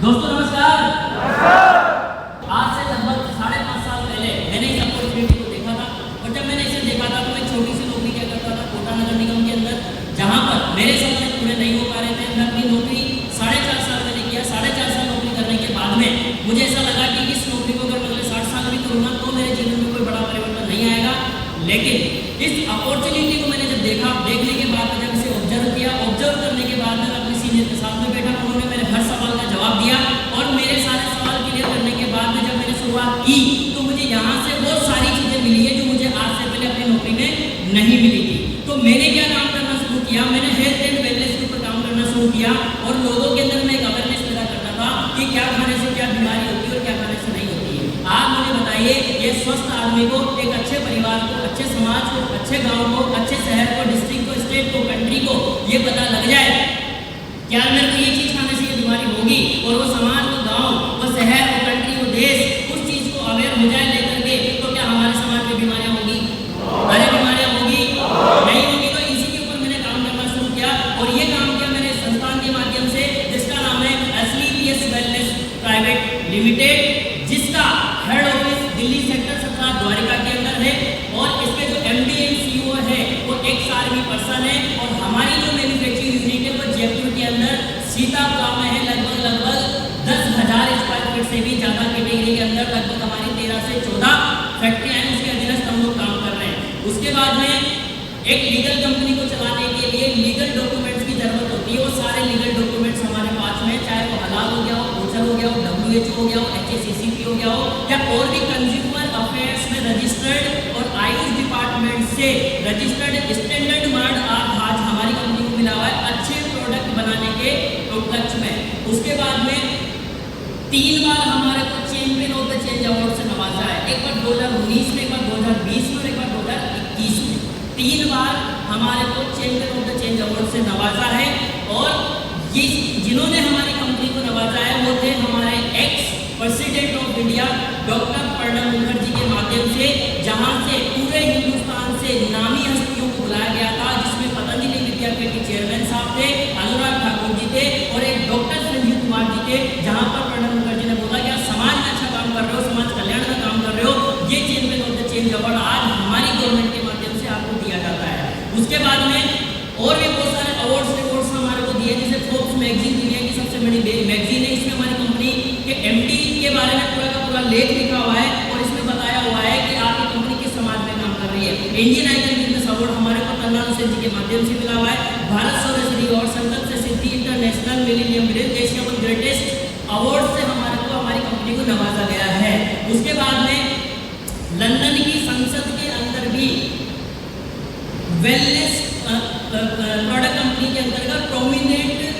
दोस्तों नमस्कार। आज से लगभग 5.5 साल पहले मैंने इस अपॉर्चुनिटी को देखा था और जब मैंने इसे देखा था तो मैं छोटी सी नौकरी क्या करता था कोटा नगर निगम के अंदर, जहां पर मेरे सपने पूरे नहीं हो पा रहे थे। मैं अपनी नौकरी 4.5 साल मैंने किया। 4.5 साल नौकरी करने के बाद में मुझे ऐसा लगा कि इस नौकरी को अगर मैं अगले 60 साल भी करूँगा तो मेरे जीवन में कोई बड़ा परिवर्तन नहीं आएगा। लेकिन इस अपॉर्चुनिटी को मैंने जब देखा, देखने के बाद जब इसे ऑब्जर्व किया, ऑब्जर्व करने के बाद मैं अपने सीनियर के साथ में बैठा, उन्होंने मेरे हर सवाल का जवाब दिया और मेरे सारे सवाल क्लियर करने के बाद में जब मैंने शुरुआत की तो मुझे यहाँ से बहुत सारी चीजें मिली है जो मुझे आज से पहले अपनी नौकरी में नहीं मिली थी। तो मैंने क्या काम करना शुरू किया, मैंने हेल्थ एंड वेलनेस के ऊपर काम करना शुरू किया और लोगों के अंदर में एक अवेयरनेस पैदा करना था कि क्या खाने से क्या बीमारी होती है और क्या खाने से नहीं होती है। आप मुझे बताइए, ये स्वस्थ आदमी को, एक अच्छे परिवार को, अच्छे समाज को, अच्छे गाँव को, अच्छे शहर को, डिस्ट्रिक्ट को, स्टेट को, कंट्री को ये पता लग जाए क्या मेरे को ये चीज खाने से ये बीमारी होगी और वो समाज, वो गांव, वो शहर, वो कंट्री, वो देश उस चीज को अवेयर हो जाए लेकर के, तो क्या हमारे समाज में बीमारियां होगी? अरे बीमारियां होगी? नहीं होगी। तो इसी के ऊपर मैंने काम करना शुरू किया और ये काम किया मैंने संस्थान के माध्यम से जिसका नाम है SLEPS वेलनेस प्राइवेट लिमिटेड, जिसका head office Delhi sector 17 Dwarka के अंदर है और इसके जो MD एंड CEO है वो एक आर्मी पर्सन है और हमारी जो मैन्युफैक्चरिंग यूनिट है वो जयपुर के अंदर सीतापुरा में है। लगभग 10,000 स्क्वायर फीट से भी ज्यादा कैटेगरी के अंदर लगभग हमारी 13 से 14 फैक्ट्रियां हैं, उसके अधीनस्थ हम लोग काम कर रहे हैं। उसके बाद में एक लीगल कंपनी को चलाने के लिए लीगल डॉक्यूमेंट्स की जरूरत होती है। वो सारे लीगल डॉक्यूमेंट्स हमारे पास में, चाहे वो हलाल हो गया हो, कोचर हो गया हो, WHO हो गया हो, HACCP हो गया हो या और भी कंज्यूमर अफेयर्स में रजिस्टर्ड और आयुष डिपार्टमेंट से रजिस्टर्ड स्टैंडर्ड मार्ड आज हमारी कंपनी को मिला हुआ है अच्छे प्रोडक्ट बनाने के उपलक्ष्य में। उसके बाद में 3 बार हमारे को champion of the change award से नवाजा है। एक बार 2019 में, एक बार 2020 में और एक बार 2021 में। 3 बार हमारे को champion of the change award से नवाजा है और ये जिन्होंने हमारी कंपनी को नवाजा है वो थे हमारे ex president of India doctor Pranab Mukherjee के माध्यम से, जहां से पूरे हिंदुस्तान से नामी हस्तियों को बुलाया गया था, जिसमें पतंजलि विद्यापीठ के चेयरमैन साहब थे, अनुराग ठाकुर जी थे और एक डॉक्टर संजीव कुमार जी थे। जहां पर प्रणब मुखर्जी ने बोला कि आप समाज में अच्छा काम कर रहे हो, समाज कल्याण का काम कर रहे हो, ये champion of the change award आज हमारी गवर्नमेंट के माध्यम से आपको दिया जाता है। उसके बाद में और भी बहुत सारे अवार्ड्स हमारे को दिए, जैसे फोर्ब्स मैगजीन दुनिया की सबसे बड़ी मैगजीन है, इसमें हमारी कंपनी के MD के बारे में पूरा का पूरा लेख लिखा हुआ है और इसमें बताया हुआ है कि आपकी कंपनी किस समाज में काम कर रही है। इंडियन आइकन बिजनेस अवार्ड हमारे को तन्ना हुसैन जी के माध्यम से मिला हुआ है। भारत सौरश्री और संकल्प से सिद्धि international millennium Asia one greatest award से हमारे को हमारी कंपनी को नवाजा गया है। उसके बाद में लंदन की संसद के अंदर भी वेलनेस प्रोडक्ट कंपनी के अंतर्गत प्रोमिनेंट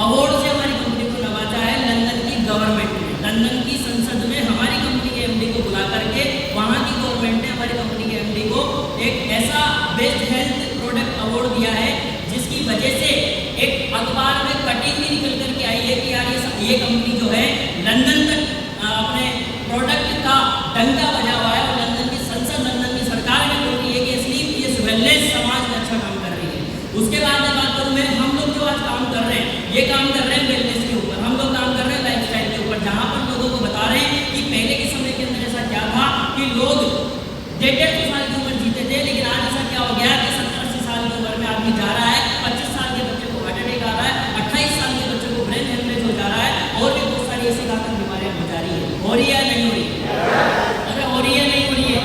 अवार्ड से हमारी कंपनी को नवाजा है लंदन की गवर्नमेंट ने। लंदन की संसद में हमारी कंपनी के MD को बुला करके वहां की गवर्नमेंट ने हमारी कंपनी के MD को एक ऐसा बेस्ट हेल्थ प्रोडक्ट अवार्ड दिया है जिसकी वजह से एक अखबार में कटिंग भी निकल करके आई है कि यार ये कंपनी जो है लंदन तक अपने प्रोडक्ट का डंका बजा हुआ है और लंदन की संसद, लंदन की सरकार ने बोल रही है कि SLEPS वेलनेस समाज में अच्छा काम कर रही है। उसके बाद में बात करूं मैं, हम लोग जो आज काम कर रहे हैं ये काम कर रहे हैं वेलनेस के ऊपर, हम लोग काम कर रहे हैं लाइफस्टाइल के ऊपर, जहां पर लोगों को बता रहे हैं कि पहले के समय के अंदर ऐसा क्या था कि लोग 150 साल की उम्र जीते थे, लेकिन आज ऐसा क्या हो गया कि 70-80 साल की उम्र में आदमी जा रहा है, 25 साल के बच्चे को हार्ट अटैक आ रहा है, 28 साल के बच्चे को ब्रेन हेमरेज हो जा रहा है और भी बहुत सारी ऐसी घातक बीमारियां हो जा रही है। हो रही है नहीं हो रही? अरे हो रही है नहीं हो रही है?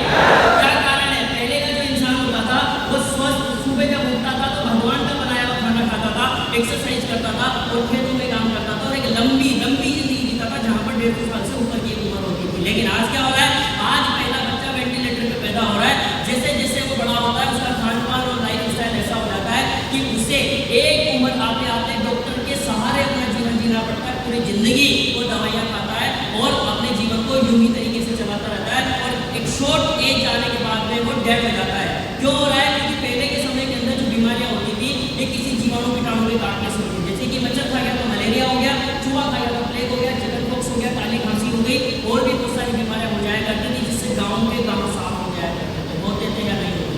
क्या कारण है? पहले का जो इंसान होता था वो स्वस्थ, सुबह जब उठता था तो भगवान का बनाया हुआ खाना खाता था, एक्सरसाइज करता था और खेतों में काम करता था और एक लंबी जिंदगी जीता था, जहां पर 150 साल से ऊपर की उम्र होती थी। लेकिन आज क्या हो रहा है? आज पहला बच्चा वेंटिलेटर पे पैदा हो रहा है, जैसे जैसे वो बड़ा होता है उसका खान पान और लाइफ स्टाइल ऐसा हो जाता है कि उसे एक उम्र आते आते डॉक्टर के सहारे अपना जीवन जीना पड़ता है। पूरी जिंदगी वो दवाइयाँ खाता है और अपने जीवन को यूं ही तरीके से चलाता रहता है और एक शॉर्ट एज आने के बाद में वो डेड हो जाता है। क्यों हो रहा है? क्योंकि पहले के समय के अंदर जो बीमारियां होती थी ये किसी जीवाणु कीटाणु के काटने से होती, जैसे कि मच्छर खा गया तो मलेरिया हो गया, चूहा खा गया तो प्लेग हो गया, चिकनपॉक्स हो गया, काली खांसी हो गई और भी बहुत सारी बीमारियां हो जाया करती थी, जिससे गाँव के गाँव साफ हो जाया करते थे। होते थे या नहीं होते?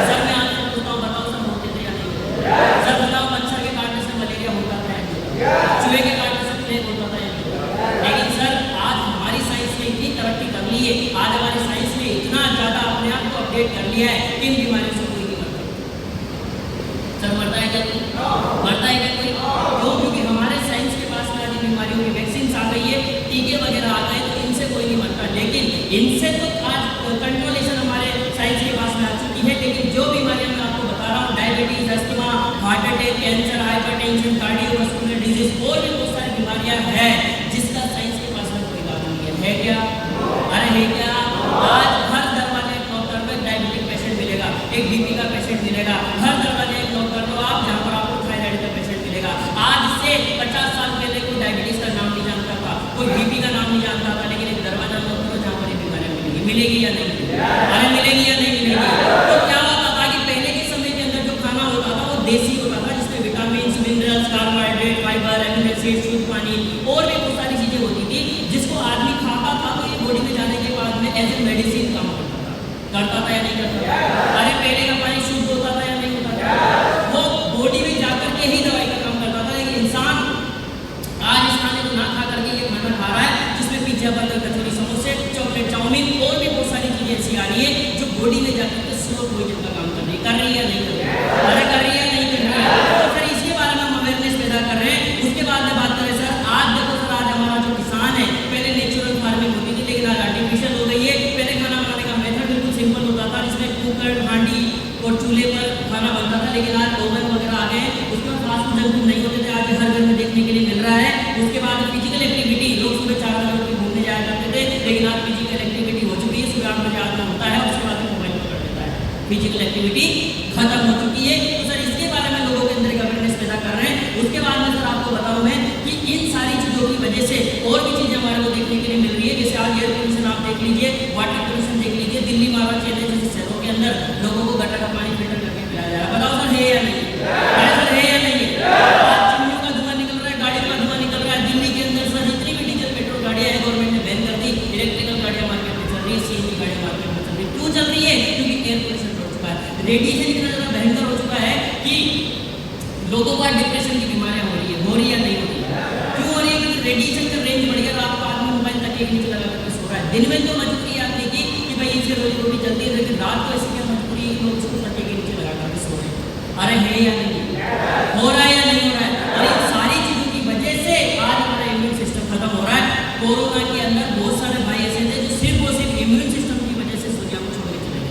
सर मैं आपसे पूछता हूँ, बताओ सब होते थे या नहीं होते? सर बताओ, मच्छर के काटने से मलेरिया होता था या नहीं होता? चूहे के काटने से प्लेग होता था या नहीं होता? लिया है कि इन बीमारियों से कोई नहीं मरता। सर मरता है क्या कोई? मरता है क्या कोई? क्यों? क्योंकि हमारे साइंस के पास में आज बीमारियों की वैक्सीन आ गई है, टीके वगैरह आ गए, तो इनसे कोई नहीं मरता। लेकिन इनसे तो आज कंट्रोलेशन हमारे साइंस के पास में आ चुकी है। लेकिन जो बीमारियां मैं आपको बता रहा हूँ, diabetes, asthma, heart attack, cancer, hypertension, cardiovascular disease और भी बहुत सारी बीमारियां हैं जिसका साइंस के पास में कोई इलाज नहीं है क्या? अरे है क्या? आज हर दरवाजे डॉक्टर में डायबिटिक पेशेंट मिलेगा, एक बीपी का पेशेंट मिलेगा, हर दरवाजे एक डॉक्टर को आप जहाँ पर आपको थायराइड का पेशेंट मिलेगा। आज से 50 साल पहले कोई डायबिटीज का नाम नहीं जानता था, कोई बीपी का नाम नहीं जानता था, लेकिन एक दरवाजा डॉक्टर जहाँ पर बीमारियां मिलेगी, मिलेगी या नहीं? अरे मिलेगी या नहीं मिलेगी? तो क्या होता था कि पहले के समय के अंदर जो खाना होता था वो देसी होता था, जिसमें vitamin, minerals, carbohydrate, fibre, amino acid, शुद्ध पानी और भी बहुत सारी चीजें होती थी, जिसको आदमी खाता था तो ये बॉडी में जाने के बाद में एज ए मेडिसिन काम करता था या नहीं करता था? अरे पहले का पानी शुद्ध होता था या नहीं होता था? वो बॉडी में जाकर के ही दवाई का काम करता था। लेकिन इंसान आज इस खाने को ना खा करके ये खाना खा रहा है जिसमें पिज्जा, बर्गर, कचौरी, समोसे, चॉकलेट, चाउमीन और भी बहुत सारी चीजें ऐसी आ रही है जो बॉडी में जाकर के स्लो पॉइजन का काम कर रही है या नहीं कर रही है? अरे कर रही है नहीं कर रही है? तो फिर इसके बारे में हम अवेयरनेस पैदा कर रहे हैं। उसके बाद में बात करें सर, आज देखो सर, आज हमारा जो किसान है, पहले नेचुरल फार्मिंग होती थी लेकिन आज आर्टिफिशियल हो गई है। पहले खाना बनाने का मेथड बिल्कुल सिंपल होता था, जिसमें कुकर, हांडी और चूल्हे पर खाना बनता था, लेकिन आज ओवन वगैरह आ गए, उसमें फास्ट फूड जंक फूड नहीं होते थे, आज हर घर में देखने के लिए मिल रहा है। उसके बाद फिजिकल एक्टिविटी, लोग सुबह 4 बजे घूमने जाया करते थे, लेकिन आज फिजिकल एक्टिविटी हो चुकी है, सुबह 8 बजे आदमी होता है, उसके बाद मोबाइल पकड़ लेता है, फिजिकल एक्टिविटी खत्म हो चुकी है। तो सर इसके बारे में लोगों के अंदर एक अवेयरनेस पैदा कर रहे हैं। उसके बाद में सर आपको बताऊं मैं कि इन सारी चीजों की वजह से और भी चीजें हमारे को देखने के लिए मिल रही है। जैसे आज एयर पोल्यूशन आप देख लीजिए, वाटर पोल्यूशन देख लीजिए, दिल्ली, महाराष्ट्र जैसे शहरों के अंदर लोगों को गटर का पानी फिल्टर करके पिलाया जा रहा है। बताओ सर है या नहीं? सर है या नहीं? आज चिमनियों का धुआं निकल रहा है, गाड़ियों का धुआं निकल रहा है। दिल्ली के अंदर सर जितनी भी डीजल पेट्रोल गाड़ियां है गवर्नमेंट ने बैन कर दी, इलेक्ट्रिकल गाड़ियां मार्केट में चल रही है, सीएनजी गाड़ियां मार्केट में चल रही है। क्यों चल रही है? क्योंकि एयर पोल्यूशन हो चुका है, रेडिएशन इतना ज्यादा भयंकर हो चुका है कि लोगों को डिप्रेशन की बीमारियां हो रही है या नहीं हो रही है? क्यों हो रही है? क्योंकि रेडिएशन का रेंज बढ़ गया। रात को आदमी मोबाइल तक एक नीचे लगा करके सो रहा है। दिन में तो मजबूरी आती थी कि भाई इससे रोजी रोटी चलती है, लेकिन रात को ऐसी क्या मजबूरी है, लोग उसको तक के नीचे लगा करके सो रहे हैं। अरे है या नहीं? हो रहा है या नहीं हो रहा है? और इन सारी चीजों की वजह से आज हमारा इम्यून सिस्टम खत्म हो रहा है। कोरोना के अंदर बहुत सारे भाई ऐसे थे जो सिर्फ और सिर्फ इम्यून सिस्टम की वजह से दुनिया को छोड़ के चले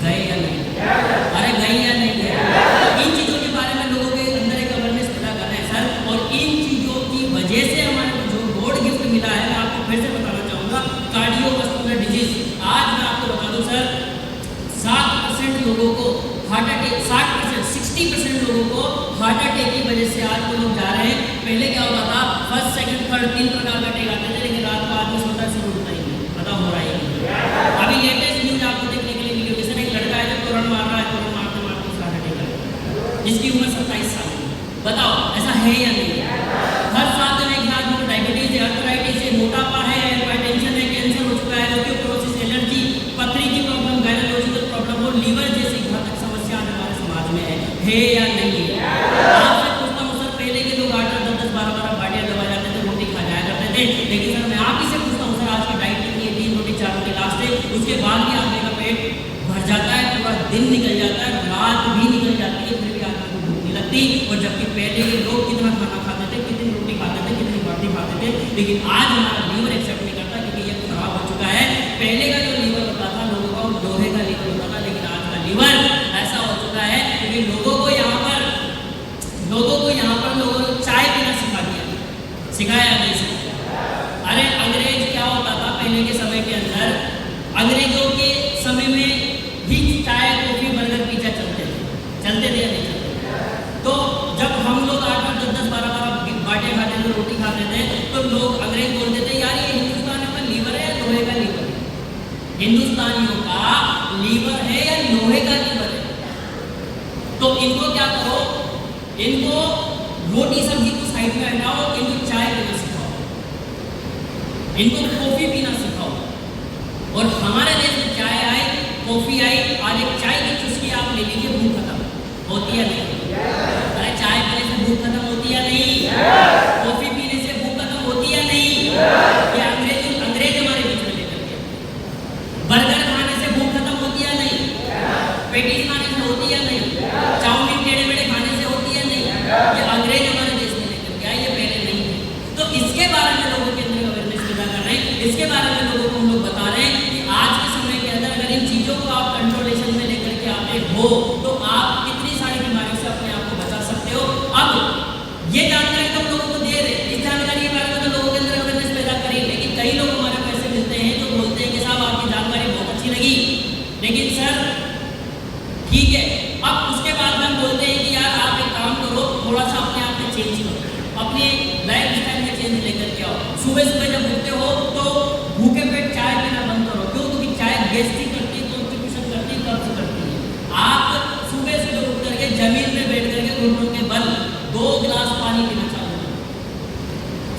गए या नहीं? अरे गए या नहीं गए? इन चीजों के बारे में लोगों के अंदर एक अवेयरनेस पैदा कर रहे हैं सर। और इन चीजों की वजह से हमारे को जो गॉड गिफ्ट मिला है, मैं आपको फिर से बताना चाहूंगा, कार्डियोवास्कुलर डिजीज। आज मैं आपको बता दूं सर, 7% लोगों को हार्ट अटैक, 60%, 60% लोगों को हार्ट अटैक की वजह से आज वो लोग जा रहे हैं। पहले क्या होता था, फर्स्ट, सेकंड, थर्ड 3 प्रकार का अटैक आते थे, लेकिन रात को आदमी सोता से उठता ही नहीं। पता हो रहा है? अभी लेटेस्ट न्यूज आपको देखने के लिए मिली, जैसे एक लड़का है जो तोरण मार रहा है, तोरण मारते मारते उसका हार्ट अटैक आया, जिसकी उम्र 27 साल है। बताओ ऐसा है या नहीं? हर 7 में एक आदमी को डायबिटीज है, आर्थराइटिस है, मोटापा है, हाइपरटेंशन है, कैंसर हो चुका है, ऑस्टियोपोरोसिस, एलर्जी, पथरी की प्रॉब्लम, गायनोलॉजिकल प्रॉब्लम और लीवर जैसी घातक समस्या हमारे समाज में है या नहीं? आपसे पूछता हूं सर, पहले के लोग 8, 10, 12 बाटियां दबा जाते थे, रोटी खा जाया करते थे, लेकिन सर मैं आप ही से पूछता हूँ सर, आज की डाइट कितनी है? 3 रोटी 4 रोटी लास्ट है, उसके बाद भी आदमी का पेट भर जाता है, पूरा दिन निकल जाता है, रात भी निकल जाती है, फिर भी आदमी को भूख नहीं लगती। और जबकि पहले के लोग कितना खाना खाते थे, कितनी रोटी खाते थे, कितनी बाटी खाते थे, लेकिन आज हमारा लीवर एक्सेप्ट नहीं करता क्योंकि ये खराब हो चुका है। पहले का जो लीवर होता था लोगों का, लोहे का लीवर होता था, लेकिन आज का लीवर ऐसा हो चुका है क्योंकि लोगों को यहाँ पर लोगों ने चाय पीना सिखा दिया, सिखाया नहीं सिखाया। अरे अंग्रेज क्या होता था पहले के समय के अंदर, अंग्रेजों के समय में भी चाय, कॉफी, बर्गर, पिज्जा चलते थे या नहीं चलते? तो जब हम लोग 8, 10, 12 बाटियां खाते थे, रोटी खाते थे, तो लोग अंग्रेज बोलते थे यार ये हिंदुस्तानियों का लीवर है या लोहे का लीवर है? हिंदुस्तानियों का लीवर है या लोहे का लीवर है? तो इनको क्या करो, इनको रोटी सब्जी को साइड में हटाओ, इनको चाय पीना सिखाओ, इनको कॉफी पीना सिखाओ। और हमारे देश में चाय आई, कॉफी आई, आज एक चाय की चुस्की आप ले लीजिए, भूख खत्म होती है नहीं? अरे चाय पीने से भूख खत्म होती है नहीं? कॉफी पीने से भूख खत्म होती है नहीं? ये अंग्रेज हमारे बीच में लेकर के, बर्गर खाने से भूख खत्म होती है नहीं?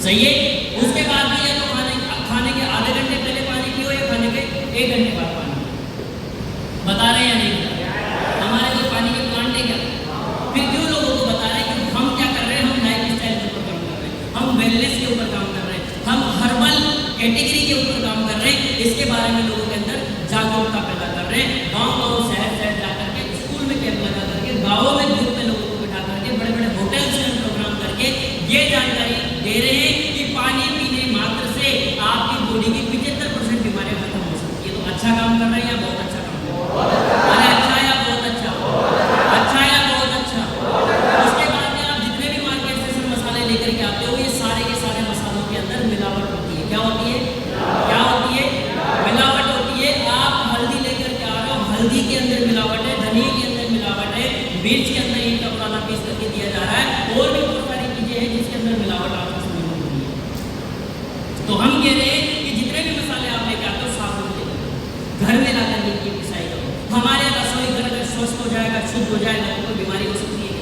सही है। उसके बाद भी या तो खाने के आधे घंटे पहले पानी पियो या खाने के 1 घंटे बाद पानी। बता रहे हैं या नहीं बता रहे? हमारे जो पानी के प्लांट है क्या? फिर क्यों लोगों को बता रहे हैं कि हम क्या कर रहे हैं? हम लाइफ स्टाइल के ऊपर काम कर रहे हैं, हम वेलनेस के ऊपर काम कर रहे हैं, हम हर्बल कैटेगरी के ऊपर काम कर रहे हैं। इसके बारे में लोगों के अंदर जागरूकता पैदा कर रहे हैं। गाँव शहर जा करके, स्कूल में कैंप लगा करके, गाँवों में ग्रुप में लोगों को बिठा करके, बड़े बड़े होटल्स में प्रोग्राम करके ये जानकारी दे रहे हैं कि पानी पीने मात्र से आपकी बॉडी की 75% बीमारियां खत्म हो सकती है। तो अच्छा काम कर रहे हैं या बहुत अच्छा काम कर रहे हैं? अरे अच्छा या बहुत अच्छा? अच्छा या बहुत अच्छा? उसके बाद में आप जितने भी मार्केट से मसाले लेकर के आते हो, ये सारे के सारे मसालों के अंदर मिलावट होती है। क्या होती है? क्या होती है? मिलावट होती है। आप हल्दी लेकर के आ रहे हो, हल्दी के अंदर मिलावट है, धनिया के अंदर मिलावट है, मिर्च के अंदर इनका पुराना पीस करके दिया जा रहा है, और भी बहुत सारी चीजें हैं जिसके अंदर मिलावट आपको समझ में होती है। तो हम कह रहे हैं कि जितने भी मसाले आप लेकर आते हो, साबुन लेकर घर में लाकर के पिसाई करो। हमारे रसोई घर अगर स्वस्थ हो जाएगा, शुद्ध हो जाएगा, तो कोई बीमारी हो सकती है?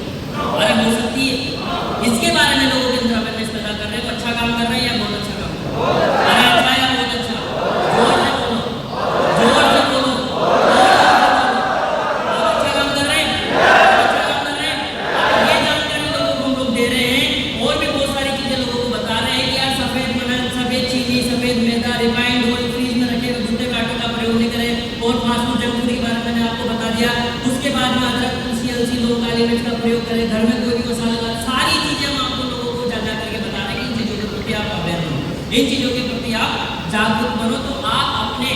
अरे हो सकती है। इसके बारे में लोगों के अंदर अवेयरनेस पैदा कर रहे हैं। तो अच्छा काम कर रहे हैं या बहुत अच्छा काम कर रहे हैं? अरे अच्छा या बहुत अच्छा? जोर से बोलो, जोर से बोलो, बहुत अच्छा काम कर रहे हैं, अच्छा काम कर रहे हैं। अब ये जानकारी लोगों को हम लोग दे रहे हैं, और भी बहुत सारी चीजें लोगों को बता रहे हैं कि यार सफेद मनन, सफेद चीनी, सफेद मैदा, रिफाइंड ऑयल फ्रीज में रखे हुए भुट्टे काटों का प्रयोग नहीं करें, और फास्ट फूड जंक फूड के बारे में मैंने आपको बता दिया। उसके बाद में अदरक, तुलसी, अलसी, लौंग, काली मिर्च का प्रयोग करें, घर में कोई भी मसालेदार, सारी चीजें हम आपको लोगों को जा करके बता रहे हैं कि इन चीजों के प्रति आप अवेयर बनो, इन चीजों के प्रति आप जागरूक बनो। तो आप अपने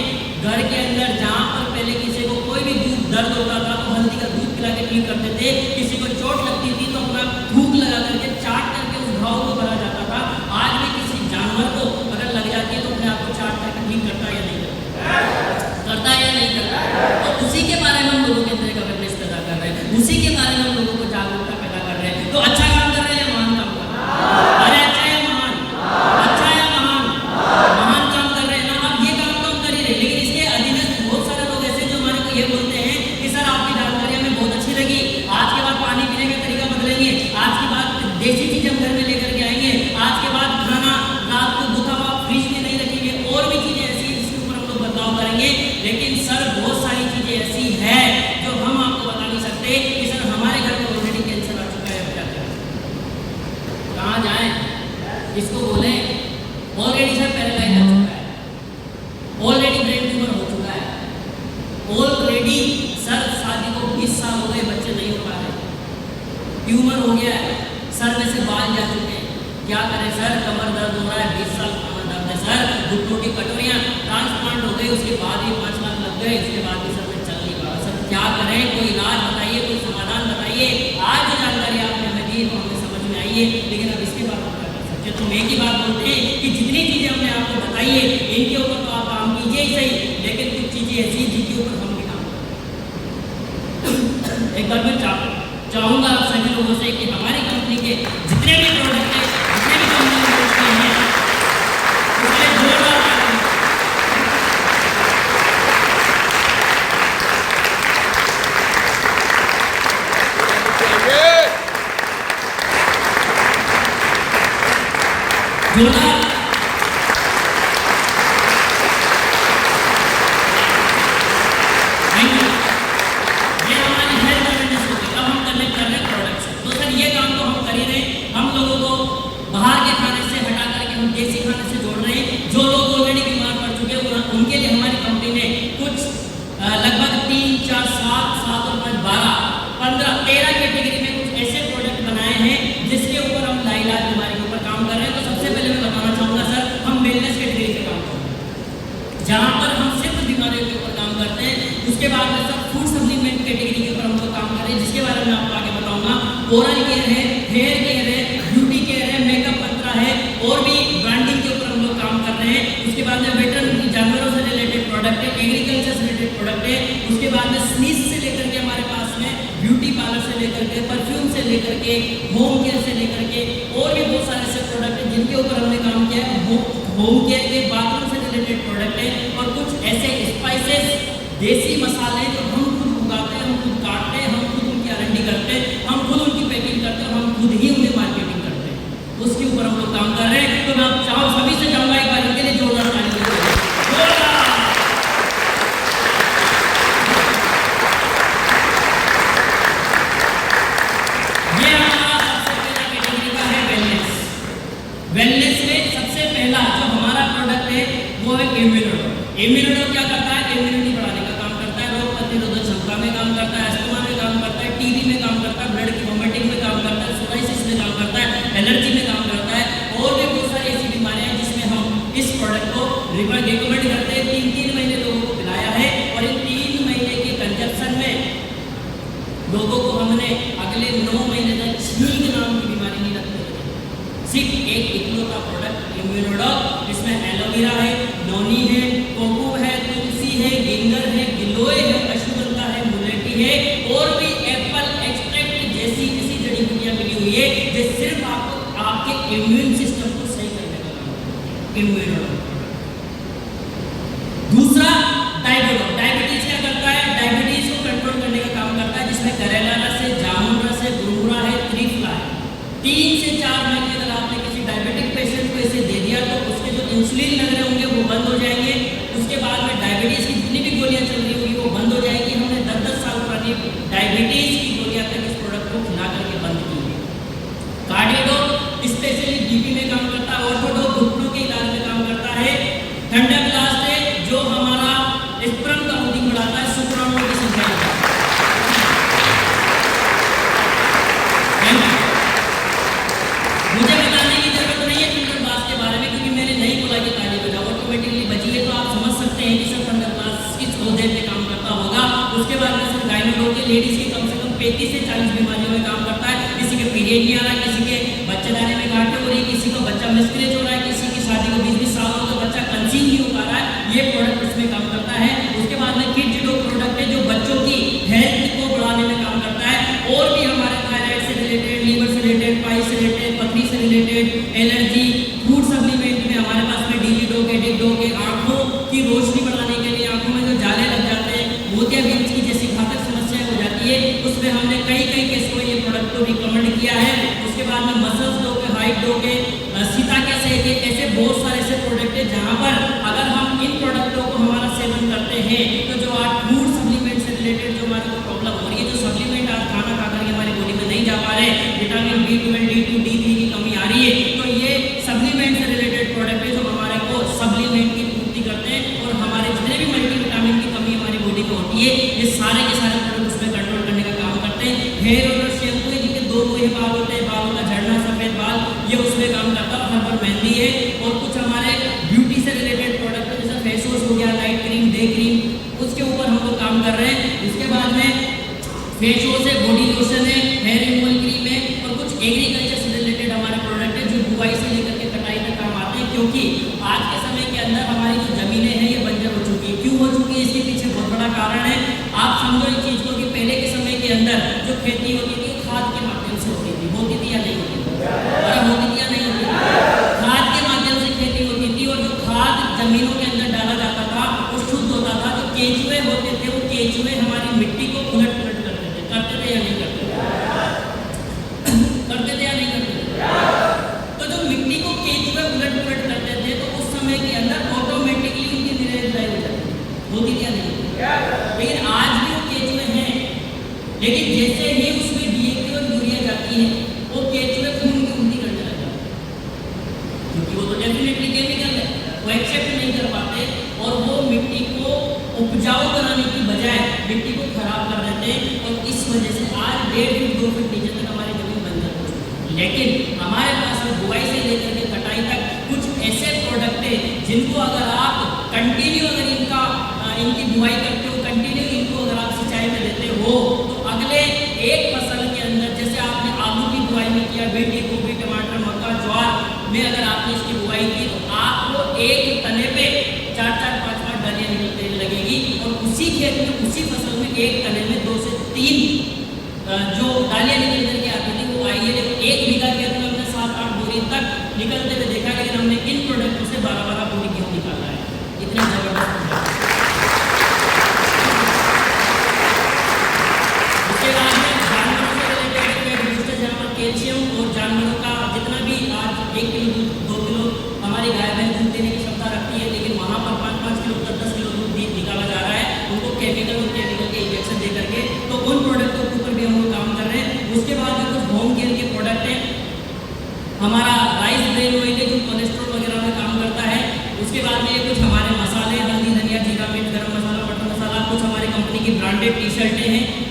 घर के अंदर, जहाँ पर पहले किसी को कोई भी दूध दर्द होता था तो हल्दी का दूध पिला के ठीक करते थे, किसी को चोट लगती थी तो अपना थूक लगा करके, चाट करके उस घाव को भरा जाता था। आज भी किसी जानवर को अगर लग जाती है तो अपने आप को चाट करके ठीक करता है या नहीं करता है या नहीं करता? तो उसी के बारे में हम लोगों के अंदर एक अवेयरनेस पैदा कर रहे हैं, उसी के बारे में हम लोगों को जागरूकता पैदा कर रहे हैं। तो अच्छा काम कर रहे हैं या महान काम कर रहे हैं? अरे अच्छा या महान? अच्छा या महान? महान काम कर रहे हैं ना। अब ये काम तो हम कर ही रहे, लेकिन इसके अधीनस्थ बहुत सारे लोग ऐसे जो हमारे को ये बोलते हैं कि सर आपकी जानकारी हमें बहुत अच्छी लगी, आज के बाद पानी पीने का तरीका बदलेंगे, आज के बाद देसी चीज हम घर में लेकर के आएंगे, आज के बाद खाना रात को गुथा हुआ फ्रिज में नहीं रखेंगे, और भी चीजें ऐसी हैं जिसके ऊपर हम लोग बदलाव करेंगे। लेकिन सर बहुत सारी चीजें ऐसी है जो हम आपको बता नहीं सकते कि सर हमारे घर में ऑलरेडी कैंसर आ चुका है, क्या करें, कहाँ जाएं, किसको बोलें? ऑलरेडी सर पैरालाइज आ चुका है, ऑलरेडी ब्रेन ट्यूमर हो चुका है, ऑलरेडी सर शादी को 20 साल हो गए, बच्चे नहीं हो पा रहे, ट्यूमर हो गया है, सर में से बाल जा चुके हैं, क्या करें सर? कमर दर्द हो रहा है, 20 साल कमर दर्द है सर, घुटनों की कटोरियां ट्रांसप्लांट हो गई, उसके बाद ही 5 लाख लग गए, उसके बाद भी सर में चल नहीं पा रहा। सर क्या करें? कोई इलाज बताइए, कोई समाधान बताइए। आज जो जानकारी आपने हमें दी तो हमें समझ में आई है, लेकिन अब इसके बाद हम क्या कर सकते हैं? तो हम एक ही बात बोलते हैं कि जितनी चीजें हमने आपको बताई है, इनके ऊपर तो आप काम कीजिए ही सही, लेकिन कुछ चीजें ऐसी जिनके ऊपर हम भी काम करें। एक बार मैं चाहूंगा आप सभी लोगों से कि हमारी कंपनी के जितने भी प्रोडक्ट हैं, जितने भी कंपनी हैं, उसके जोरदार जोरदार जहाँ पर हम सिर्फ बीमारियों के ऊपर काम करते हैं। उसके बाद में सब फूड सप्लीमेंट कैटेगरी के ऊपर हम लोग काम कर रहे हैं, जिसके बारे में आपको आगे बताऊंगा। ओरल केयर है, हेयर केयर है, ब्यूटी केयर है, मेकअप मंत्रा है, और भी ब्रांडिंग के ऊपर हम लोग काम कर रहे हैं। उसके बाद में वेटरनरी जानवरों से रिलेटेड प्रोडक्ट है, एग्रीकल्चर से रिलेटेड प्रोडक्ट है। उसके बाद में स्नीज से लेकर के हमारे पास में ब्यूटी पार्लर से लेकर के, परफ्यूम से लेकर के, होम केयर से लेकर के, और भी बहुत सारे ऐसे प्रोडक्ट हैं जिनके ऊपर हमने काम किया है। होम केयर के बाथरूम से रिलेटेड प्रोडक्ट है, और कुछ ऐसे स्पाइसेस, देसी मसाले जो हम खुद उगाते हैं, हम खुद काटते हैं, हम खुद उनकी R&D करते हैं, हम खुद उनकी पैकिंग करते हैं, हम खुद ही उन्हें मार्केटिंग करते हैं, उसके ऊपर हम लोग काम कर रहे हैं। तो मैं आप चाहूँ सभी से चाहूंगा एक बार इनके लिए जोरदार ताली दीजिए। ये हमारा सबसे पहला कैटेगरी का है वेलनेस। वेलनेस में सबसे पहला जो हमारा प्रोडक्ट है वो है इम्यूनोडो। इम्यूनोडो क्या करता है? इम्यूनिटी बढ़ाने का काम करता है, रोग प्रतिरोधक क्षमता में काम करता है, अस्थमा में काम करता है, टीबी में काम करता है, ब्लड की वोमिटिंग में काम करता है, सोराइसिस में काम करता है, एलर्जी में काम करता है, और भी बहुत सारी ऐसी बीमारियां हैं जिसमें हम इस प्रोडक्ट को रिकमेंड करते हैं। 3 महीने लोगों को पिलाया है और इन 3 महीने के कंजप्शन में लोगों को हमने अगले 9 महीने तक छींक नाम की बीमारी नहीं रखते। सिर्फ एक इकलौता प्रोडक्ट इम्यूनोडो, इसमें एलोवेरा है, नौनी है, कोको है, तुलसी है, गिंगर है, गिलोय है, अश्वगंधा है, मुलेठी है, और भी एप्पल एक्सट्रैक्ट जैसी ऐसी जड़ी बूटियां मिली हुई है जो सिर्फ आपको आपके इम्यून सिस्टम को सही करने का काम करता है। इम्यूनोडो। दूसरा डायबिटो। डायबिटीज क्या करता है? डायबिटीज को कंट्रोल करने का काम करता है, जिसमें करेला रस है, जामुन रस है, गुड़गुड़ा है, त्रिफला है। 3 से 4 महीने अगर आपने किसी डायबिटिक पेशेंट को इसे दे दिया तो उसके जो इंसुलिन लग रहे होंगे वो बंद हो जाएंगे। उसके बाद में डायबिटीज की जितनी भी गोलियां चल रही होगी वो बंद हो जाएगी। हमने 10-10 साल पुरानी डायबिटीज की गोलियां तक इस प्रोडक्ट को खिला करके बंद की है। कार्डियोडो स्पेशली बीपी में काम करता है, ऑर्थोडो घुटनों के इलाज में काम करता है, थंडर ब्लास्ट है जो हमारा स्पर्म काउंटिंग बढ़ाता है, शुक्राणुओं की संख्या बढ़ाता है। मुझे बताने की जरूरत नहीं है थंडर ब्लास्ट के बारे में, क्योंकि मैंने नहीं बोला कि ताली बजाओ, ऑटोमेटिकली बजी है तो आप समझ सकते हैं कि सर थंडर ब्लास्ट किस ओहदे पे काम करता होगा। उसके बाद में सर गायनेकोलॉजी लेडीज की कम से कम 35 से 40 बीमारियों में काम करता है। किसी के पीरियड नहीं आ रहा है, किसी के बच्चेदानी में गांठें हो रही है, किसी को बच्चा मिसकैरेज हो रहा है, किसी की शादी को 20-20 साल हो गए बच्चा कंसीव नहीं हो पा रहा है, ये प्रोडक्ट इसमें काम करता है। उसके बाद में किड्स प्रोडक्ट है जो बच्चों की हेल्थ को बढ़ाने में काम करता है, और भी हमारे थायराइड से रिलेटेड, लीवर से रिलेटेड, पाइल्स से रिलेटेड, पथरी से रिलेटेड, एलर्जी, फूड सप्लीमेंट में हमारे पास में डीलीडो के, डिगडो के, आंखों की रोशनी बढ़ाने के लिए, आंखों में जो जाले लग जाते हैं, मोतियाबिंद की जैसी घातक समस्या हो जाती है, उसमें हमने कई केस को ये प्रोडक्ट को रिकमेंड किया है। उसके बाद में मसल्स डो के, हाइट डो के, सीता के सेहत के, ऐसे बहुत सारे ऐसे प्रोडक्ट है जहाँ पर अगर हम इन प्रोडक्टों को हमारा सेवन करते हैं तो जो आज फूड सप्लीमेंट से रिलेटेड जो हमारे को प्रॉब्लम हो रही है, जो सप्लीमेंट आज खाना खा करके हमारी बॉडी में नहीं जा पा रहे, विटामिन B12, D2, D3 की कमी आ रही है, तो ये सप्लीमेंट से रिलेटेड प्रोडक्ट है जो हमारे को सप्लीमेंट की पूर्ति करते हैं, और हमारे जितने भी मल्टीविटामिन की कमी हमारी बॉडी में होती है ये सारे के सारे प्रोडक्ट उसमें कंट्रोल करने का काम करते हैं। हेयर ऑयल शैम्पू है जिनके 2 बाल होते हैं, बालों का झड़ना, सफेद बाल, ये उसमें काम करता है। हर पर मेहंदी है, और कुछ हमारे ब्यूटी से रिलेटेड प्रोडक्ट है जैसे फेस वॉश हो गया, नाइट क्रीम, डे क्रीम, उसके ऊपर हम लोग काम कर रहे हैं। उसके बाद में फेस वॉश है, बॉडी लोशन है, हेयर रिमूवल क्रीम है, और कुछ एग्रीकल्चर से रिलेटेड हमारे प्रोडक्ट है जो बुआई से लेकर के कटाई तक काम आते हैं, क्योंकि आज के समय के अंदर हमारी जो जमीनें हैं ये बंजर हो चुकी है। क्यों हो चुकी है? इसके पीछे बहुत बड़ा कारण है। आप समझो इस चीज को कि पहले के समय के अंदर जो खेती होती थी खाद के माध्यम से होती थी, होती थी या नहीं होती थी? अरे होती थी या नहीं होती थी? खाद के माध्यम से खेती होती थी, और जो खाद जमीनों के अंदर डाला जाता था वो शुद्ध होता था। जो केंचुए होते थे वो केंचुए हमारी मिट्टी को उलट पुलट करते थे या नहीं करते थे? करते थे या नहीं करते थे? तो जो मिट्टी को केंचुए उलट पुलट करते थे तो उस समय के अंदर ऑटोमेटिकली उनकी निराई हो जाती थी, होती थी या नहीं होती? लेकिन आज भी वो केंचुए हैं, लेकिन जैसे ही उसमें DAP और यूरिया जाती है वो केंचुए खून की उल्टी करने लग जाते हैं, क्योंकि वो तो डेफिनेटली केमिकल है, वो एक्सेप्ट नहीं कर पाते, और वो मिट्टी को उपजाऊ बनाने की बजाय मिट्टी को खराब कर देते हैं, और इस वजह से आज 1.5 फीट 2 फीट नीचे तक हमारी जमीन बंजर हो चुकी है। लेकिन हमारे पास में बुआई से लेकर के कटाई तक कुछ ऐसे प्रोडक्ट है जिनको अगर आप कंटिन्यू अगर इनकी बुआई करते हो, कंटिन्यू इनको अगर आप सिंचाई में देते हो, तो अगले एक फसल के अंदर जैसे आपने आलू की बुआई में किया, भिंडी, गोभी, टमाटर, मक्का, ज्वार में अगर आपने इसकी बुआई की तो आपको एक तने पे 4-4, 5-5 डालियां निकलने लगेगी, और उसी खेत में उसी फसल में एक तने में 2 से 3 जो डालियां निकल करके आती थी वो आई है। लेकिन 1 बीघा खेत में हमने 7-8 बोरी तक निकलते हुए देखा, लेकिन हमने इन प्रोडक्टों से 12-12 बोरी गेहूँ निकाला है। इतनी जबरदस्त है। उसके बाद में जानवरों से रिलेटेड कैल्शियम, और जानवरों का जितना भी आज 1 किलो दूध, 2 किलो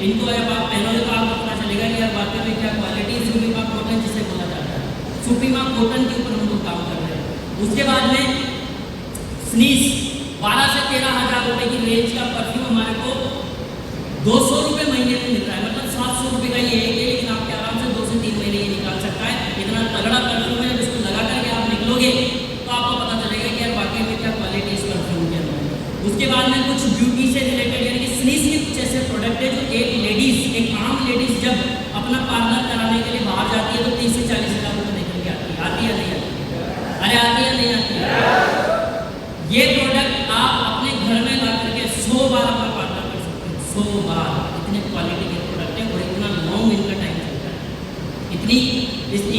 इनको जब आप पहनोगे तो आपको पता चलेगा कि यार वाकई में क्या क्वालिटी है। सुप्रीमा कॉटन जिसे बोला जाता है, सुप्रीमा कॉटन के ऊपर हम लोग काम कर रहे हैं। उसके बाद में स्नीज 12 से 13,000 रुपए की रेंज का परफ्यूम हमारे को 200 रुपये महीने में मिल रहा है, मतलब 700 रुपये का ये है, लेकिन आपके आराम से 2 से 3 महीने ये निकाल सकता है। इतना तगड़ा परफ्यूम है, जब इसको लगा करके आप निकलोगे तो आपको पता चलेगा कि यार वाकई में क्या क्वालिटी इस परफ्यूम के अंदर है। उसके बाद में कुछ ब्यूटी से रिलेटेड यानी कि स्नीज के कुछ ऐसे प्रोडक्ट है जो एक आम लेडीज जब अपना पार्लर कराने के लिए बाहर जाती है तो 30 से 40 हज़ार रुपये निकल के आती है। आती है नहीं आती? अरे आती है नहीं आती? ये प्रोडक्ट आप अपने घर में ला करके 100 बार अपना पार्लर कर सकते हैं, 100 बार। इतने क्वालिटी के प्रोडक्ट है और इतना लॉन्ग इनका टाइम चलता है।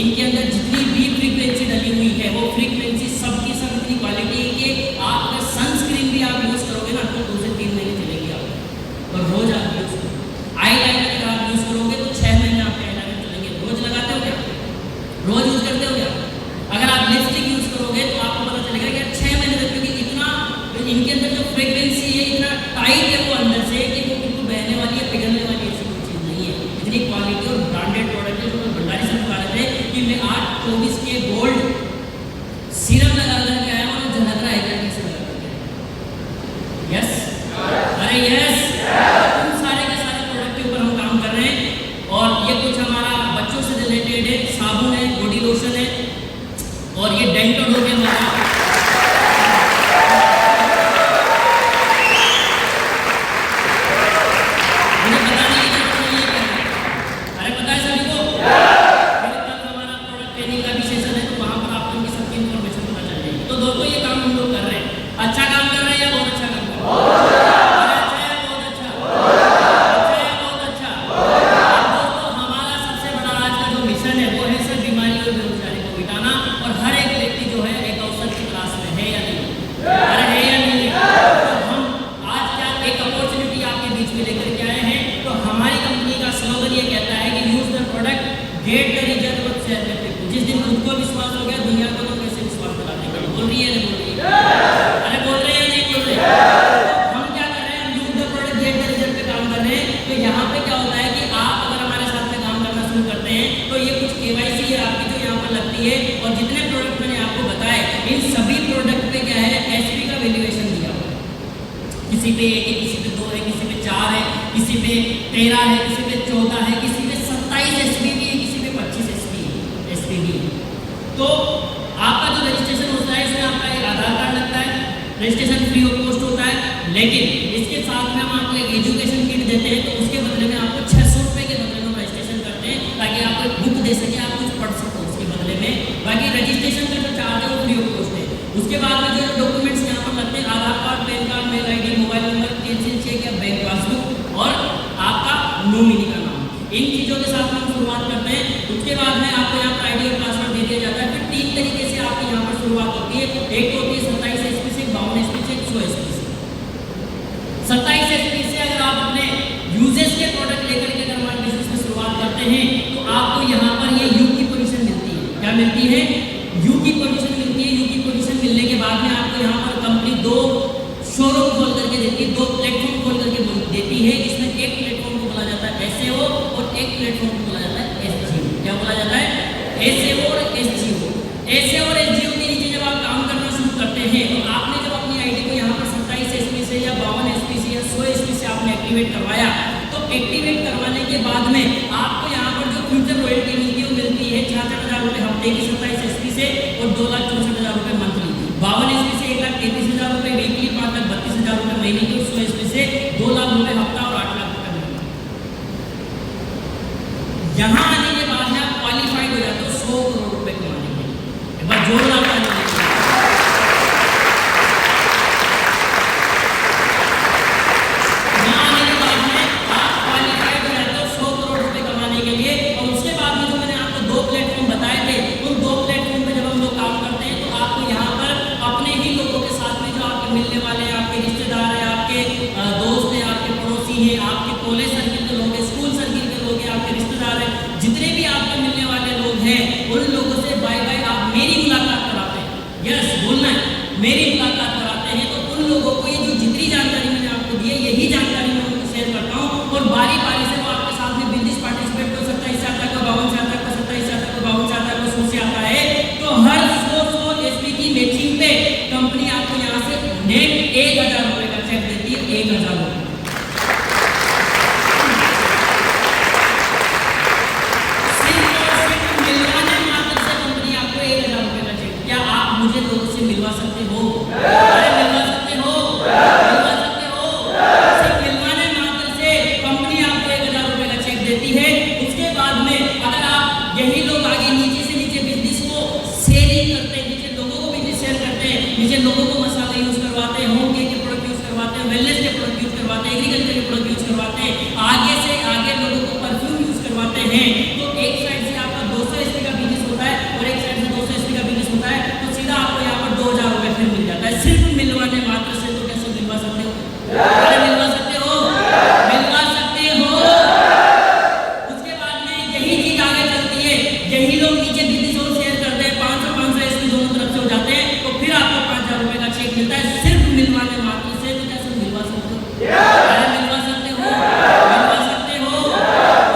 इनके अंदर जितनी भी फ्रीक्वेंसी डली हुई है वो फ्रीक्वेंसी सबकी सब इतनी क्वालिटी है कि आप अगर सनस्क्रीन भी आप यूज़ करोगे ना तो 2 से 3 महीने चलेगी आप, और रोज आप यूज़ करो। आई लाइनर अगर आप यूज़ करोगे तो 6 महीने आपके आई लाइनर चलेंगे। रोज लगाते हो क्या? रोज यूज़ करते हो क्या? अगर आप लिपस्टिक यूज़ करोगे तो आपको पता चलेगा कि 6 महीने तक, क्योंकि इतना इनके अंदर जो फ्रेग्रेंसी है इतना टाइट है वो अंदर से कि वो बिल्कुल बहने वाली है, पिघलने वाली ऐसी कोई चीज़ नहीं है। इतनी क्वालिटी और ब्रांडेड प्रोडक्ट है। जो भंडारी से बता रहे थे कि मैं 824 के गोल्ड सीरम लगा करके आया हूँ, झलक रहा है क्या कैसे लगा करके? यस, अरे यस, उन सारे के सारे प्रोडक्ट के ऊपर हम काम कर रहे हैं। और ये कुछ हमारा बच्चों से रिलेटेड है, साबुन है, बॉडी लोशन है, और ये डेंटल हो गया हमारा। मुझे पता नहीं है ये क्या है, अरे पता है सभी को? मेरे पास हमारा प्रोडक्ट ट्रेनिंग का भी सेशन है, तो वहाँ पर आपको इनकी सबकी इन्फॉर्मेशन पता चल जाएगी। तो दोस्तों ये काम हम लोग कर रहे हैं। अच्छा काम कर रहे हैं या बहुत अच्छा काम कर रहे हैं? अरे अच्छा है, बहुत अच्छा, अच्छा है, बहुत अच्छा। अब दोस्तों हमारा सबसे बड़ा आज का जो मिशन है वो है सर बीमारी और बेरोजगारी को मिटाना, और हर एक व्यक्ति जो है एक अवसर की तलाश में है या नहीं? अरे है या नहीं है? तो हम आज क्या एक अपॉर्चुनिटी आपके बीच में लेकर के आए हैं। तो हमारी कंपनी का स्लोगन ये कहता है कि use the product, get the result और शेयर द पीपल। जिस दिन खुद को विश्वास हो गया, दुनिया को तो कैसे विश्वास दिलाने का? बोल रही है नहीं बोल रही है? अरे बोल रहे हैं नहीं बोल रहे? हम क्या कर रहे हैं? हम use the product, get the result पे काम कर रहे हैं। तो यहाँ पे क्या होता है कि आप अगर हमारे साथ में काम करना शुरू करते हैं तो ये कुछ KYC है आपकी जो यहाँ पर लगती है, और जितने प्रोडक्ट मैंने आपको बताए इन सभी प्रोडक्ट पे क्या है SP का वैल्यूएशन दिया हुआ है। किसी पे 1 है, किसी पे 2 है, किसी पे 4 है, किसी पे 13 है, किसी पे 14 है, किसी पे 27 SP भी है, किसी पे 25 SP भी है। तो आपका जो रजिस्ट्रेशन होता है इसमें आपका एक आधार कार्ड लगता है, रजिस्ट्रेशन फ्री ऑफ कॉस्ट होता है, लेकिन इसके साथ में हम आपको एक एजुकेशन किट देते हैं। तो उसके बदले में आपको 600 रुपये के बदले में हम रजिस्ट्रेशन करते हैं, ताकि आपको एक बुक दे सके, आप कुछ पढ़ सको उसके बदले में। बाकी रजिस्ट्रेशन का जो चार्ज है वो फ्री ऑफ कॉस्ट है। उसके बाद में जो डॉक्यूमेंट्स यहाँ पर लगते हैं, Aadhaar card, PAN card, mail ID, mobile number, cancel check या बैंक पासबुक, और आपका नॉमिनी का नाम, इन चीज़ों के साथ हम शुरुआत करते हैं। उसके बाद में आपको यहाँ पर ID और पासवर्ड दे दिया जाता है। फिर 3 तरीके से आपकी यहाँ पर शुरुआत होती है। एक होती है 27 SP से, 52 SP से, 100 SP से। 27 SP से अगर आप अपने यूजेस के प्रोडक्ट लेकर के अगर हमारे बिजनेस में शुरुआत करते हैं तो आपको यहाँ पर ये U की पोजीशन मिलती है। क्या मिलती है? U की पोजीशन मिलती है। U की पोजीशन मिलने के बाद में आपको यहाँ पर कंपनी 2 शोरूम खोल करके देती है, 2 प्लेटफॉर्म खोल करके देती है। इसमें एक प्लेटफॉर्म को बोला जाता है SAO और एक प्लेटफॉर्म को बोला जाता है SGO। क्या बोला जाता है? SAO और SGO। SAO और SGO के नीचे जब आप काम करना शुरू करते हैं तो आपने जब अपनी ID को यहाँ पर 27 SP से या 52 SP से या 100 SP से आपने एक्टिवेट करवाया, तो एक्टिवेट करवाने के बाद में आपको यहाँ पर जो फ्यूचर रॉयल्टी मिलती है वो मिलती है 66,000 रुपये हफ्ते की 27 SP से, और 2,64,000 रुपये मंथली। 52 SP से 1,33,000 रुपये वीकली, 5,32,000 रुपये महीने की, 100 SP से 2 लाख रुपये हफ्ता और 8 लाख रुपये महीने। यहाँ आने के बाद में आप क्वालिफाइड हो जाते हो 100 करोड़ रुपये कमाने के लिए। एक बार जोर लगा के के लिए। और उसके बाद में जो मैंने आपको 2 प्लेटफॉर्म बताए थे, उन 2 प्लेटफॉर्म पे जब हम लोग काम करते हैं लोगों से मिलवा सकते हो? अरे मिलवा सकते हो, मिलवा सकते हो। सिर्फ मिलवाने मात्र से कंपनी आपको 1000 रुपए का चेक देती है। उसके बाद में अगर आप यही लोग आगे नीचे से नीचे बिजनेस को शेयरिंग करते हैं, नीचे लोगों को बिजनेस शेयर करते हैं, नीचे लोगों को मसाले यूज करवाते हैं, होम केयर के प्रोडक्ट यूज करवाते हैं, वेलनेस के प्रोडक्ट यूज करवाते हैं, एग्रीकल्चर के प्रोडक्ट यूज करवाते हैं, आगे से आगे लोगों को परफ्यूम यूज करवाते हैं, तो एक साइड से आपका 200 एसपी का बिजनेस होता है और एक साइड से 200 एसपी का बिजनेस होता है, तो सीधा आपको यहाँ पर 2000 रुपए फिर मिल जाता है सिर्फ मिलवाने मात्र से। तो कैसे मिलवा सकते हो? अरे मिलवा सकते हो, मिलवा सकते हो। उसके बाद में यही चीज आगे चलती है, यही लोग नीचे बिजनेस और शेयर करते हैं, 500 एसपी दोनों तरफ से हो जाते हैं, तो फिर आपको 5000 रुपए का चेक मिलता है सिर्फ मिलवाने मात्र से। तो कैसे मिलवा सकते हो? अरे मिलवा सकते हो, मिलवा सकते हो।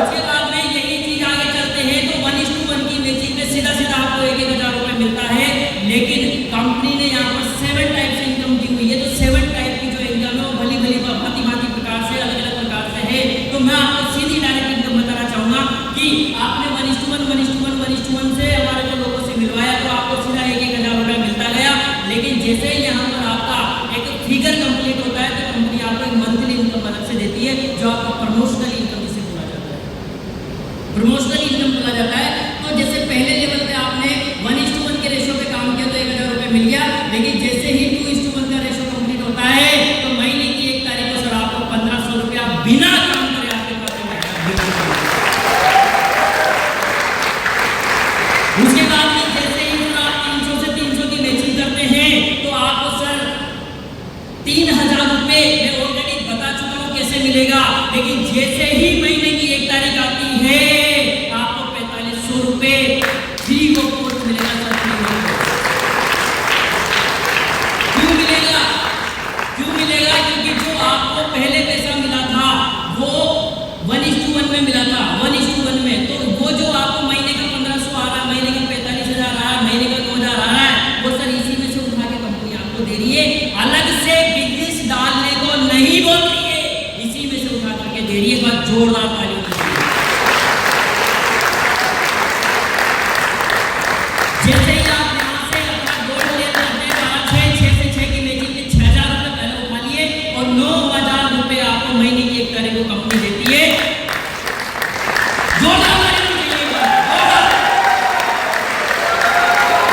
उसके बाद में यही चीज आगे चलते हैं तो 1:1 की मैचिंग में सीधा सीधा आपको 1000 रुपए मिलता है, लेकिन कंपनी ने यहाँ पर 7 टाइप से इनकम दी हुई है, तो 7 टाइप की जो इनकम है वो भली भली भांति प्रकार से अलग अलग प्रकार से है। तो मैं आपको सीधी डायरेक्ट इनकम बताना चाहूंगा कि आपने 1:1 से हमारे को लोगों से मिलवाया तो आपको सीधा 1000 रुपया मिलता गया, लेकिन जैसे ही यहाँ पर आपका एक फिगर कंप्लीट होता है तो कंपनी आपको एक मंथली इनकम अलग से देती है, जो आपका प्रमोशनल इनकम जिसे बोला जाता है, प्रमोशनल इनकम बोला जाता है। तो जैसे पहले लेवल पे आपने 1:1 के रेशो पे काम किया तो 1000 रुपए मिल गया, लेकिन जैसे ही 2:1 का रेशो कंप्लीट होता है तो महीने की 1 तारीख को सर आपको 1500 रुपया बिना काम करे आपके खाते में। उसके बाद में जैसे ही आप 300 से 300 की मैचिंग करते हैं तो आपको सर 3000 रुपए मैं ऑलरेडी बता चुका हूं कैसे मिलेगा, लेकिन जैसे ही महीने की 1 तारीख आती है आपको 4500 रुपए फ्री ऑफ कॉस्ट मिलेगा सर। क्यों मिलेगा? क्यों मिलेगा? क्योंकि जो आपको पहले पैसा मिला था वो 1:1 में मिला था, 1:1 में, तो वो जो आपको महीने का 1500 आ रहा है, महीने का 45,000 आ रहा है, महीने का 2000 आ रहा है, वो सर इसी में से उठा के कंपनी आपको दे रही है, अलग से बिजनेस डालने को नहीं बोल रही है, इसी में से उठा करके दे रही है। बात जोरदार ताली होनी चाहिए। जैसे ही आप यहाँ से अपना गोल्ड ले करते हैं 6 से 6 की मैचिंग में 6000 रुपए पहले उठा लिए और 9000 रुपए आपको महीने की 1 तारीख को कंपनी देती है। जोरदार ताली होनी चाहिए।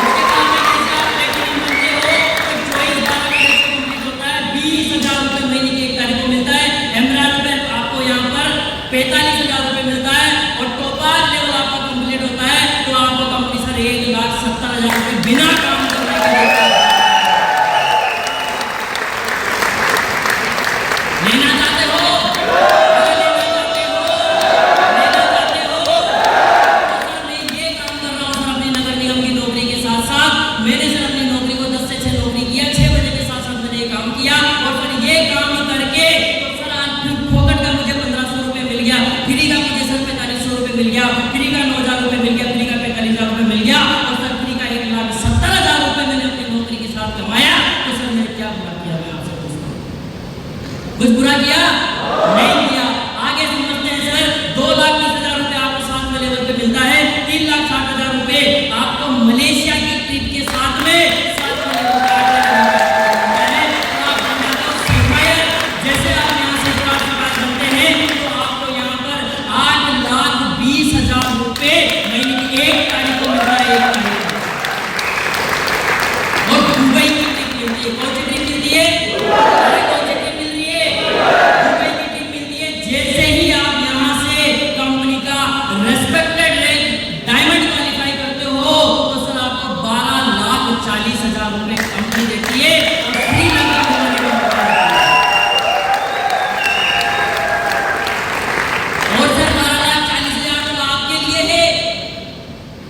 उसके बाद में जैसे आप प्लेटिनम बनते हो तो 24/12 का रेशो कंप्लीट होता है, 20000 रुपए महीने की 1 तारीख को मिलता है। एमराल्ड में आपको यहाँ पर 45,000 रुपए मिलता है और टॉपर लेवल आपका कंप्लीट होता है तो आपको कंपनी सर 1,70,000 रुपए बिना काम करने के देती है। लेना चाहते हो? अगर लेना चाहते हो, लेना चाहते हो तो सर मैं ये काम कर रहा हूँ सर अपनी नगर निगम की नौकरी के साथ साथ। मैंने सर अपनी नौकरी को 10 से 6 नौकरी किया, 6 बजे के साथ साथ मैंने ये काम किया और सर ये काम करके तो सर आज फोकट का मुझे 1500 रुपए मिल गया, फ्री का मुझे सर 4500 रुपए मिल गया, फ्री का 9000 रुपए मिल गया, फ्री का 45,000 रुपए मिल गया और सर फ्री का 1,70,000 रुपए मैंने अपनी नौकरी के साथ कमाया। तो सर मैंने क्या बुरा किया? मैं आपसे पूछता हूं, कुछ बुरा किया? नहीं किया। आगे समझते हैं सर 2,30,000 रुपए आपको 7वें लेवल पे मिलता है, 3,60,000 रुपए आपको मलेशिया की ट्रिप के साथ में 7वें लेवल पे मिलता है। तो आप बन जाते हो सफायर। जैसे आप यहाँ से सफायर बनते हैं तो आपको यहाँ पर 8,20,000 रुपए महीने की 1 तारीख को मिलता है, 1 तारीख को। और दुबई की ट्रिप मिलती है। कौन सी ट्रिप मिलती है? अरे कौन सी ट्रिप मिल रही है? दुबई की ट्रिप मिलती है। जैसे ही आप यहाँ से कंपनी का रेस्पेक्टेड रैंक डायमंड क्वालिफाई करते हो तो सर आपको 12,40,000 रुपए कंपनी देती है और श्रीलंका घुमाने का मौका देती है। और सर 12,40,000 तो आपके लिए है,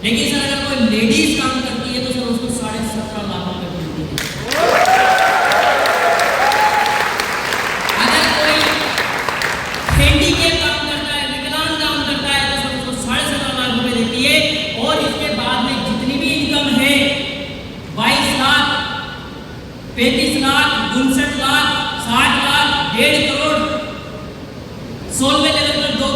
लेकिन सर अगर कोई लेडीज काम करती है तो सर उसको 17.5 लाख रुपए मिलती है। अगर कोई हैंडीकैप काम करता है, विकलांग काम करता है तो सर उसको 17.5 लाख रुपए देती है। और इसके बाद में जितनी भी इनकम है 22 लाख, 35 लाख, 59 लाख, 60 लाख, 1.5 करोड़, 16वें लेवल पर 2